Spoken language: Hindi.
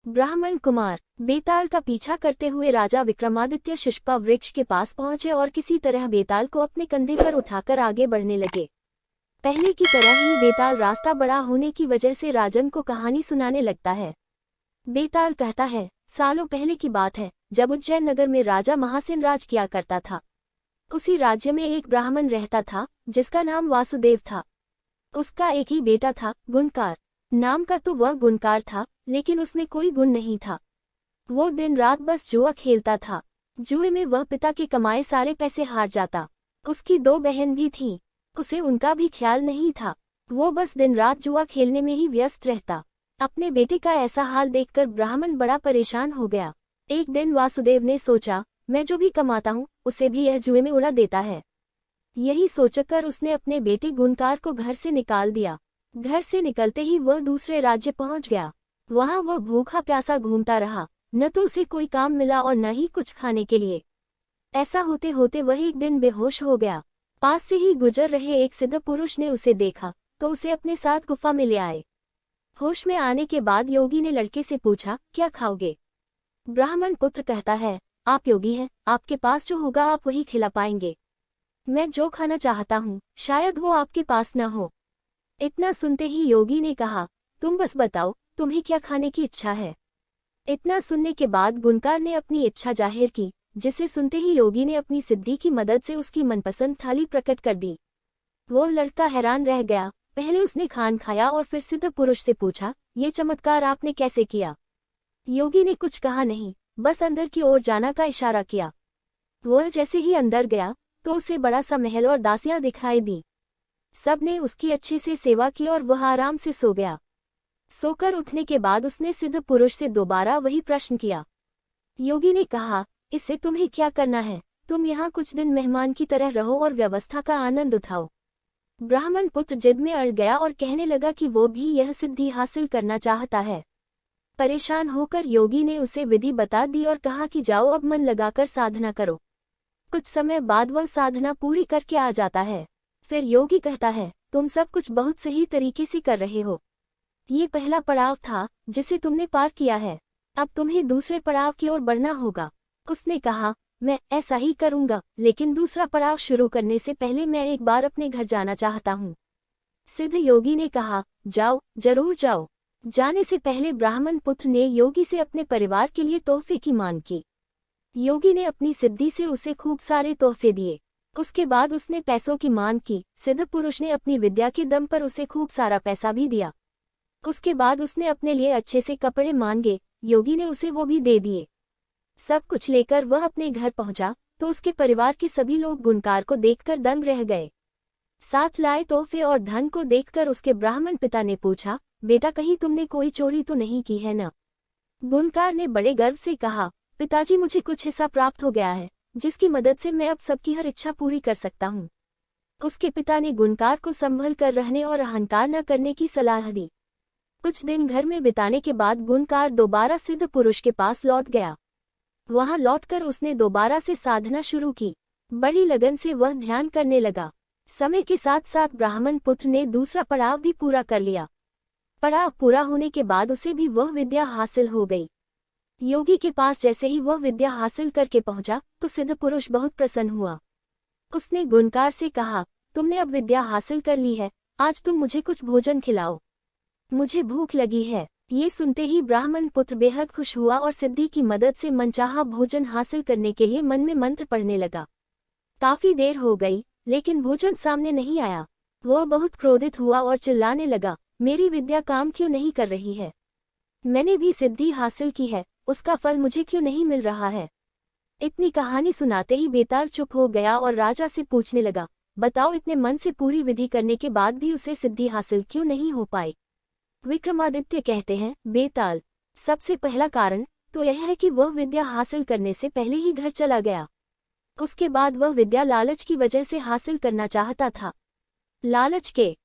ब्राह्मण कुमार बेताल का पीछा करते हुए राजा विक्रमादित्य शिशुपा वृक्ष के पास पहुंचे और किसी तरह बेताल को अपने कंधे पर उठाकर आगे बढ़ने लगे। पहले की तरह ही बेताल रास्ता बड़ा होने की वजह से राजन को कहानी सुनाने लगता है। बेताल कहता है, सालों पहले की बात है, जब उज्जैन नगर में राजा महासेन राज किया करता था। उसी राज्य में एक ब्राह्मण रहता था जिसका नाम वासुदेव था। उसका एक ही बेटा था, गुणकार नाम का। तो वह गुणकार था, लेकिन उसमें कोई गुण नहीं था। वो दिन रात बस जुआ खेलता था। जुए में वह पिता के कमाए सारे पैसे हार जाता। उसकी 2 बहन भी थीं, उसे उनका भी ख्याल नहीं था। वो बस दिन रात जुआ खेलने में ही व्यस्त रहता। अपने बेटे का ऐसा हाल देखकर ब्राह्मण बड़ा परेशान हो गया। एक दिन वासुदेव ने सोचा, मैं जो भी कमाता हूँ उसे भी यह जुए में उड़ा देता है। यही सोचकर उसने अपने बेटे गुणकार को घर से निकाल दिया। घर से निकलते ही वह दूसरे राज्य पहुंच गया। वहां वह भूखा प्यासा घूमता रहा, न तो उसे कोई काम मिला और न ही कुछ खाने के लिए। ऐसा होते होते वह एक दिन बेहोश हो गया। पास से ही गुजर रहे एक सिद्ध पुरुष ने उसे देखा तो उसे अपने साथ गुफा में ले आए। होश में आने के बाद योगी ने लड़के से पूछा, क्या खाओगे? ब्राह्मण पुत्र कहता है, आप योगी हैं, आपके पास जो होगा आप वही खिला पाएंगे। मैं जो खाना चाहता हूँ शायद वो आपके पास न हो। इतना सुनते ही योगी ने कहा, तुम बस बताओ तुम्हें क्या खाने की इच्छा है। इतना सुनने के बाद गुणकार ने अपनी इच्छा जाहिर की, जिसे सुनते ही योगी ने अपनी सिद्धि की मदद से उसकी मनपसंद थाली प्रकट कर दी। वो लड़का हैरान रह गया। पहले उसने खान खाया और फिर सिद्ध पुरुष से पूछा, ये चमत्कार आपने कैसे किया? योगी ने कुछ कहा नहीं, बस अंदर की ओर जाना का इशारा किया। वह जैसे ही अंदर गया तो उसे बड़ा सा महल और दासियां दिखाई दी। सब ने उसकी अच्छे से सेवा की और वह आराम से सो गया। सोकर उठने के बाद उसने सिद्ध पुरुष से दोबारा वही प्रश्न किया। योगी ने कहा, इससे तुम्हें क्या करना है? तुम यहाँ कुछ दिन मेहमान की तरह रहो और व्यवस्था का आनंद उठाओ। ब्राह्मण पुत्र जिद में अड़ गया और कहने लगा कि वो भी यह सिद्धि हासिल करना चाहता है। परेशान होकर योगी ने उसे विधि बता दी और कहा कि जाओ अब मन लगाकर साधना करो। कुछ समय बाद वह साधना पूरी करके आ जाता है। फिर योगी कहता है, तुम सब कुछ बहुत सही तरीके से कर रहे हो। ये पहला पड़ाव था जिसे तुमने पार किया है, अब तुम्हें दूसरे पड़ाव की ओर बढ़ना होगा। उसने कहा, मैं ऐसा ही करूंगा, लेकिन दूसरा पड़ाव शुरू करने से पहले मैं एक बार अपने घर जाना चाहता हूँ। सिद्ध योगी ने कहा, जाओ, जरूर जाओ। जाने से पहले ब्राह्मण पुत्र ने योगी से अपने परिवार के लिए तोहफे की मांग की। योगी ने अपनी सिद्धि से उसे खूब सारे तोहफे दिए। उसके बाद उसने पैसों की मांग की। सिद्ध पुरुष ने अपनी विद्या के दम पर उसे खूब सारा पैसा भी दिया। उसके बाद उसने अपने लिए अच्छे से कपड़े मांगे, योगी ने उसे वो भी दे दिए। सब कुछ लेकर वह अपने घर पहुंचा तो उसके परिवार के सभी लोग गुणकार को देखकर दंग रह गए। साथ लाए तोहफे और धन को देखकर उसके ब्राह्मण पिता ने पूछा, बेटा कहीं तुमने कोई चोरी तो नहीं की है न? गुणकार ने बड़े गर्व से कहा, पिताजी मुझे कुछ हिस्सा प्राप्त हो गया है, जिसकी मदद से मैं अब सबकी हर इच्छा पूरी कर सकता हूँ। उसके पिता ने गुणकार को संभल कर रहने और अहंकार न करने की सलाह दी। कुछ दिन घर में बिताने के बाद गुणकार दोबारा सिद्ध पुरुष के पास लौट गया। वहां लौटकर उसने दोबारा से साधना शुरू की। बड़ी लगन से वह ध्यान करने लगा। समय के साथ साथ ब्राह्मण पुत्र ने दूसरा पड़ाव भी पूरा कर लिया। पड़ाव पूरा होने के बाद उसे भी वह विद्या हासिल हो गई। योगी के पास जैसे ही वह विद्या हासिल करके पहुंचा तो सिद्ध पुरुष बहुत प्रसन्न हुआ। उसने गुणकार से कहा, तुमने अब विद्या हासिल कर ली है, आज तुम मुझे कुछ भोजन खिलाओ, मुझे भूख लगी है। ये सुनते ही ब्राह्मण पुत्र बेहद खुश हुआ और सिद्धि की मदद से मनचाहा भोजन हासिल करने के लिए मन में मंत्र पढ़ने लगा। काफी देर हो गई लेकिन भोजन सामने नहीं आया। वह बहुत क्रोधित हुआ और चिल्लाने लगा, मेरी विद्या काम क्यों नहीं कर रही है? मैंने भी सिद्धि हासिल की है, उसका फल मुझे क्यों नहीं मिल रहा है? इतनी कहानी सुनाते ही बेताल चुप हो गया और राजा से पूछने लगा, बताओ इतने मन से पूरी विधि करने के बाद भी उसे सिद्धि हासिल क्यों नहीं हो पाई? विक्रमादित्य कहते हैं, बेताल, सबसे पहला कारण तो यह है कि वह विद्या हासिल करने से पहले ही घर चला गया। उसके बाद वह विद्या लालच की वजह से हासिल करना चाहता था। लालच के